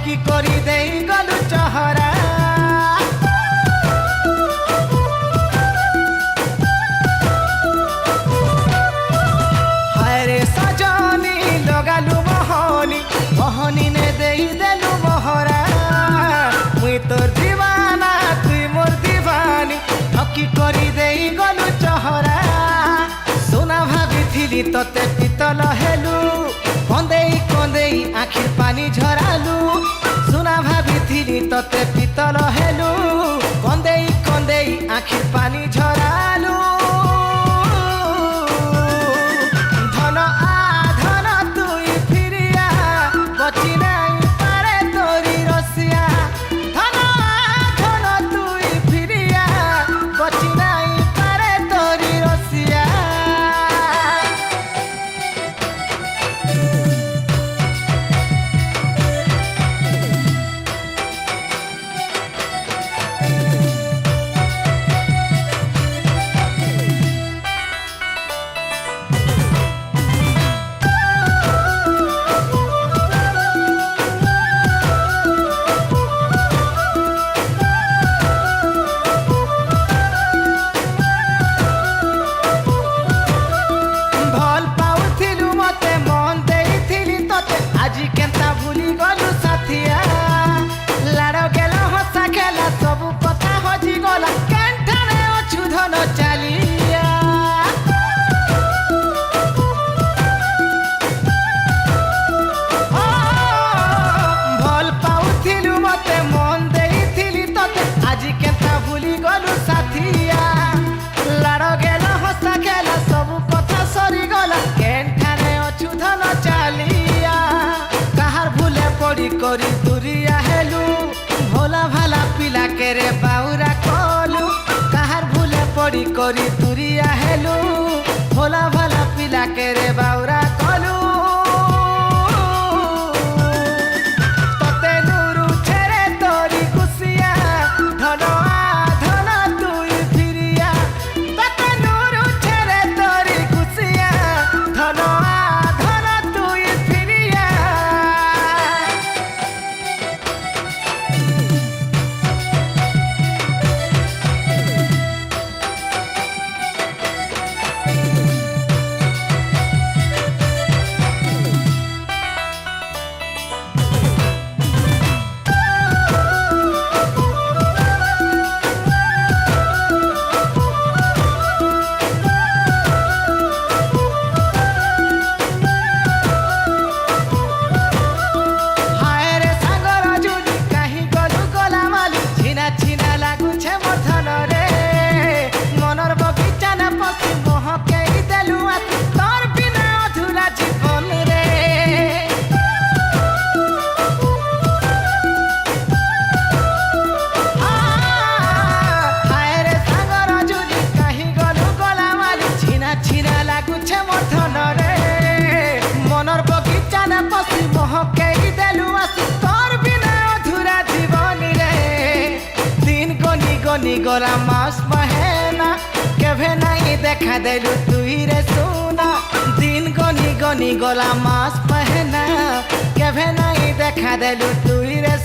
ঠকি করি দেই গলু চহরা হায় রে সজনী লগালু মোহনী মোহনী নে দেই দেলু মোহরা মুই তোর দিবানা তুই মোর দিবানী ঠকি করি দেই গলু চহরা সোনা ভাবিথিলি তোতে পিতল হেলু কন্দেই কন্দেই আখির পানি ঝরালু সোনা ভাবিথিলি তোতে পিতল হেলু কন্দেই কন্দেই আখির পানি ঝরালু ধন আধন তুই ফিরিয়া বচি নাই পারে তোরি রসিয়া ধন আধন তুই ফিরিয়া বচি নাই পারে তোরি রসিয়া আজি কেনতা ভুলি গলু সাথিয়া লাড় গেল হসা খেলা সবু কথা হজি গলা কেনঠানে অছু ধন চালিয়া ভাল পাউথিলু মতে মন দেইথিলি তোতে আজি কেনতা ভুলি গলু সাথিয়া লাড় গেল হসা খেলা সবু কথা সরি গলা কেনঠানে অছু ধন চালিয়া পড়ি করি দুরিয়া হেলু ভোলা ভালা পিলা কে রে বাউরা কলু কাহার ভুলে পড়ি করি দুরিয়া হেলু ভোলা ভালা পিলা কে রে বাউরা কলু তোতে নুরু ছেড়ে তোরি কুসিয়া ধন আধন তুই ফিরিয়া তোতে নুরু ছেড়ে তোরি কুসিয়া ধন আধন তুই ফিরিয়া মনর বগিচা না পশি মহকেই দেলু আসি তোর বিনা অধুরা জীবনী রে দিন গনি গনি গলা মাস মহেনা কেভে নাই দেখা দেলু তুই রে সোনা দিন গনি গনি গলা মাস মহেনা কেভে নাই দেখা দেলু তুই রে